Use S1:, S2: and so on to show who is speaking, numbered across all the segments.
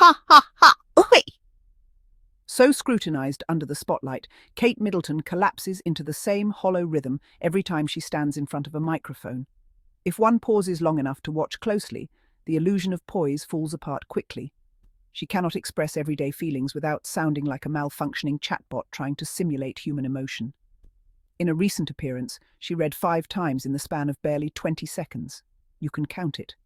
S1: Ha ha ha! Oi! So scrutinized under the spotlight, Kate Middleton collapses into the same hollow rhythm every time she stands in front of a microphone. If one pauses long enough to watch closely, the illusion of poise falls apart quickly. She cannot express everyday feelings without sounding like a malfunctioning chatbot trying to simulate human emotion. In a recent appearance, she read 5 times in the span of barely 20 seconds. You can count it.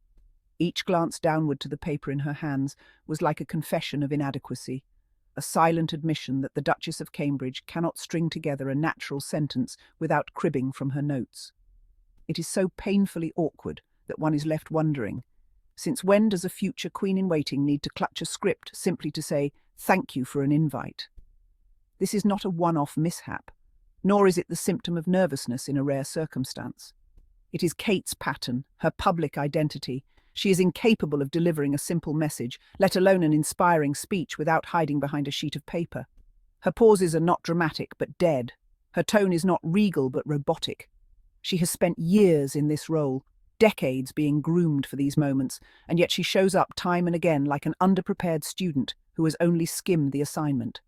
S1: Each glance downward to the paper in her hands was like a confession of inadequacy, a silent admission that the Duchess of Cambridge cannot string together a natural sentence without cribbing from her notes. It is so painfully awkward that one is left wondering, since when does a future Queen-in-Waiting need to clutch a script simply to say, "Thank you for an invite"? This is not a one-off mishap, nor is it the symptom of nervousness in a rare circumstance. It is Kate's pattern, her public identity. She is incapable of delivering a simple message, let alone an inspiring speech, without hiding behind a sheet of paper. Her pauses are not dramatic but dead. Her tone is not regal but robotic. She has spent years in this role, decades being groomed for these moments, and yet she shows up time and again like an underprepared student who has only skimmed the assignment.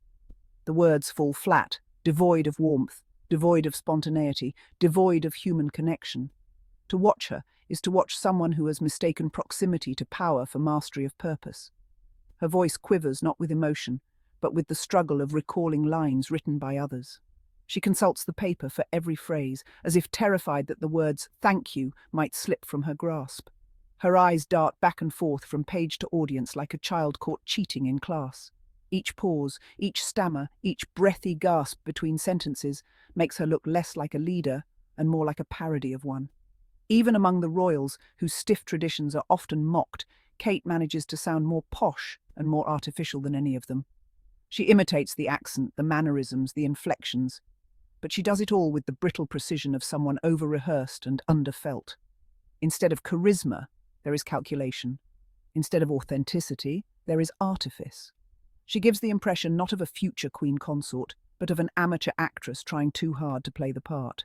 S1: The words fall flat, devoid of warmth, devoid of spontaneity, devoid of human connection. To watch her is to watch someone who has mistaken proximity to power for mastery of purpose. Her voice quivers not with emotion, but with the struggle of recalling lines written by others. She consults the paper for every phrase, as if terrified that the words "thank you" might slip from her grasp. Her eyes dart back and forth from page to audience like a child caught cheating in class. Each pause, each stammer, each breathy gasp between sentences makes her look less like a leader and more like a parody of one. Even among the royals, whose stiff traditions are often mocked, Kate manages to sound more posh and more artificial than any of them. She imitates the accent, the mannerisms, the inflections, but she does it all with the brittle precision of someone over-rehearsed and underfelt. Instead of charisma, there is calculation. Instead of authenticity, there is artifice. She gives the impression not of a future queen consort, but of an amateur actress trying too hard to play the part.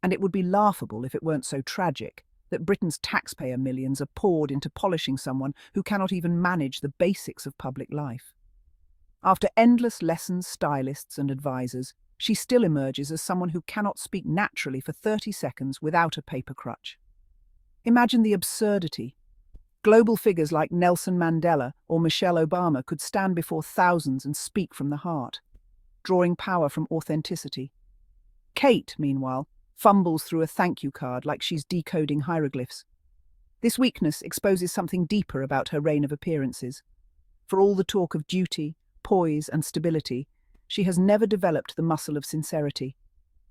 S1: And it would be laughable if it weren't so tragic that Britain's taxpayer millions are poured into polishing someone who cannot even manage the basics of public life. After endless lessons, stylists and advisors, she still emerges as someone who cannot speak naturally for 30 seconds without a paper crutch. Imagine the absurdity. Global figures like Nelson Mandela or Michelle Obama could stand before thousands and speak from the heart, drawing power from authenticity. Kate, meanwhile, fumbles through a thank you card like she's decoding hieroglyphs. This weakness exposes something deeper about her reign of appearances. For all the talk of duty, poise and stability, she has never developed the muscle of sincerity.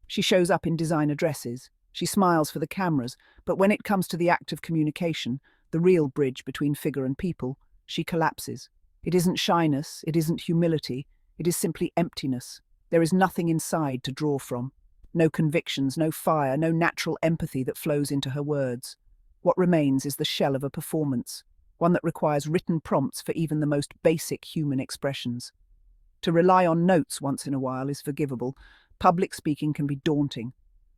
S1: She shows up in designer dresses, she smiles for the cameras, but when it comes to the act of communication, the real bridge between figure and people, she collapses. It isn't shyness, it isn't humility, it is simply emptiness. There is nothing inside to draw from. No convictions, no fire, no natural empathy that flows into her words. What remains is the shell of a performance, one that requires written prompts for even the most basic human expressions. To rely on notes once in a while is forgivable. Public speaking can be daunting.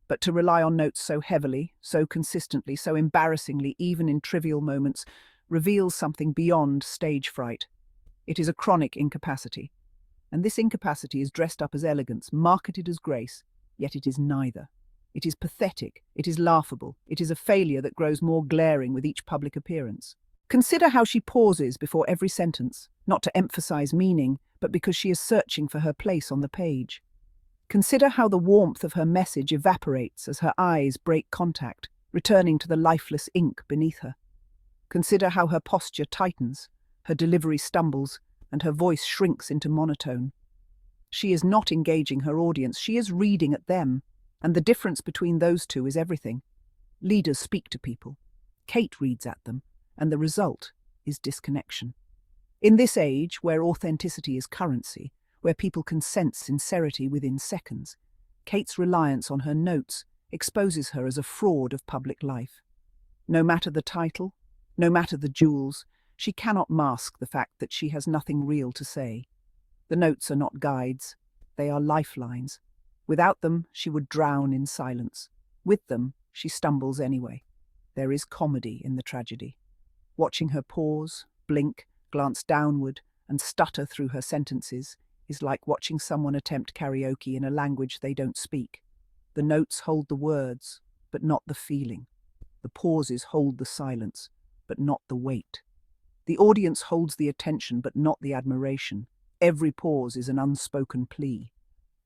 S1: But to rely on notes so heavily, so consistently, so embarrassingly, even in trivial moments, reveals something beyond stage fright. It is a chronic incapacity. And this incapacity is dressed up as elegance, marketed as grace, yet it is neither. It is pathetic, it is laughable, it is a failure that grows more glaring with each public appearance. Consider how she pauses before every sentence, not to emphasize meaning, but because she is searching for her place on the page. Consider how the warmth of her message evaporates as her eyes break contact, returning to the lifeless ink beneath her. Consider how her posture tightens, her delivery stumbles, and her voice shrinks into monotone. She is not engaging her audience, she is reading at them, and the difference between those two is everything. Leaders speak to people. Kate reads at them, and the result is disconnection. In this age, where authenticity is currency, where people can sense sincerity within seconds, Kate's reliance on her notes exposes her as a fraud of public life. No matter the title, no matter the jewels, she cannot mask the fact that she has nothing real to say. The notes are not guides, they are lifelines. Without them, she would drown in silence. With them, she stumbles anyway. There is comedy in the tragedy. Watching her pause, blink, glance downward, and stutter through her sentences is like watching someone attempt karaoke in a language they don't speak. The notes hold the words, but not the feeling. The pauses hold the silence, but not the weight. The audience holds the attention, but not the admiration. Every pause is an unspoken plea.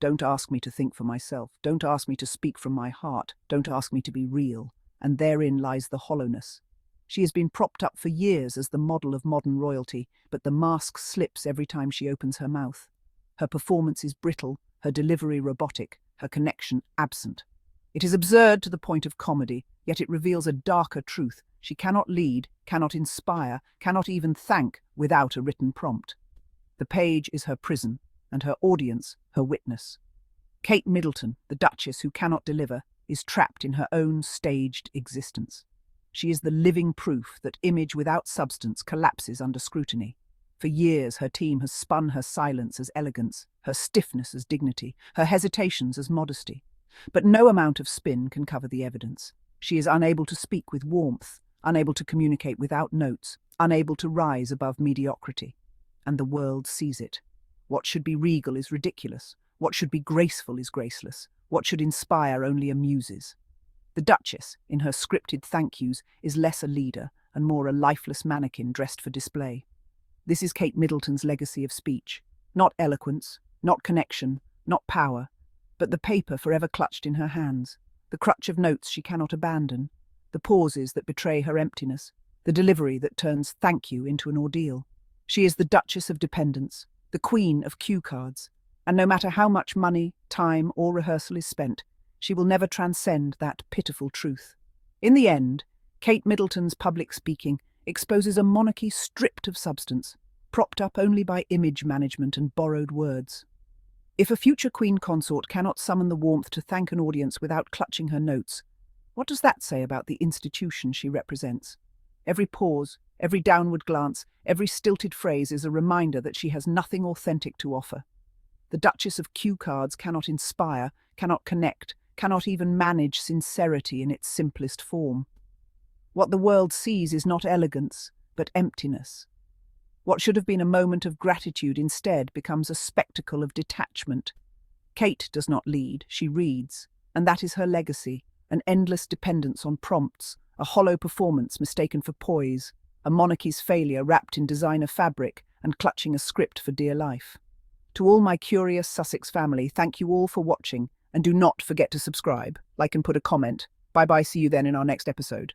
S1: Don't ask me to think for myself. Don't ask me to speak from my heart. Don't ask me to be real. And therein lies the hollowness. She has been propped up for years as the model of modern royalty, but the mask slips every time she opens her mouth. Her performance is brittle, her delivery robotic, her connection absent. It is absurd to the point of comedy, yet it reveals a darker truth. She cannot lead, cannot inspire, cannot even thank without a written prompt. The page is her prison, and her audience her witness. Kate Middleton, the Duchess who cannot deliver, is trapped in her own staged existence. She is the living proof that image without substance collapses under scrutiny. For years her team has spun her silence as elegance, her stiffness as dignity, her hesitations as modesty. But no amount of spin can cover the evidence. She is unable to speak with warmth, unable to communicate without notes, unable to rise above mediocrity. And the world sees it. What should be regal is ridiculous. What should be graceful is graceless. What should inspire only amuses. The Duchess, in her scripted thank yous, is less a leader and more a lifeless mannequin dressed for display. This is Kate Middleton's legacy of speech. Not eloquence, not connection, not power, but the paper forever clutched in her hands, the crutch of notes she cannot abandon, the pauses that betray her emptiness, the delivery that turns thank you into an ordeal. She is the Duchess of dependence, the Queen of cue cards, and no matter how much money, time, or rehearsal is spent, she will never transcend that pitiful truth. In the end, Kate Middleton's public speaking exposes a monarchy stripped of substance, propped up only by image management and borrowed words. If a future Queen consort cannot summon the warmth to thank an audience without clutching her notes, what does that say about the institution she represents? Every pause, every downward glance, every stilted phrase is a reminder that she has nothing authentic to offer. The Duchess of cue cards cannot inspire, cannot connect, cannot even manage sincerity in its simplest form. What the world sees is not elegance, but emptiness. What should have been a moment of gratitude instead becomes a spectacle of detachment. Kate does not lead, she reads, and that is her legacy, an endless dependence on prompts, a hollow performance mistaken for poise, a monarchy's failure wrapped in designer fabric and clutching a script for dear life. To all my curious Sussex family, thank you all for watching, and do not forget to subscribe, like and put a comment. Bye-bye, see you then in our next episode.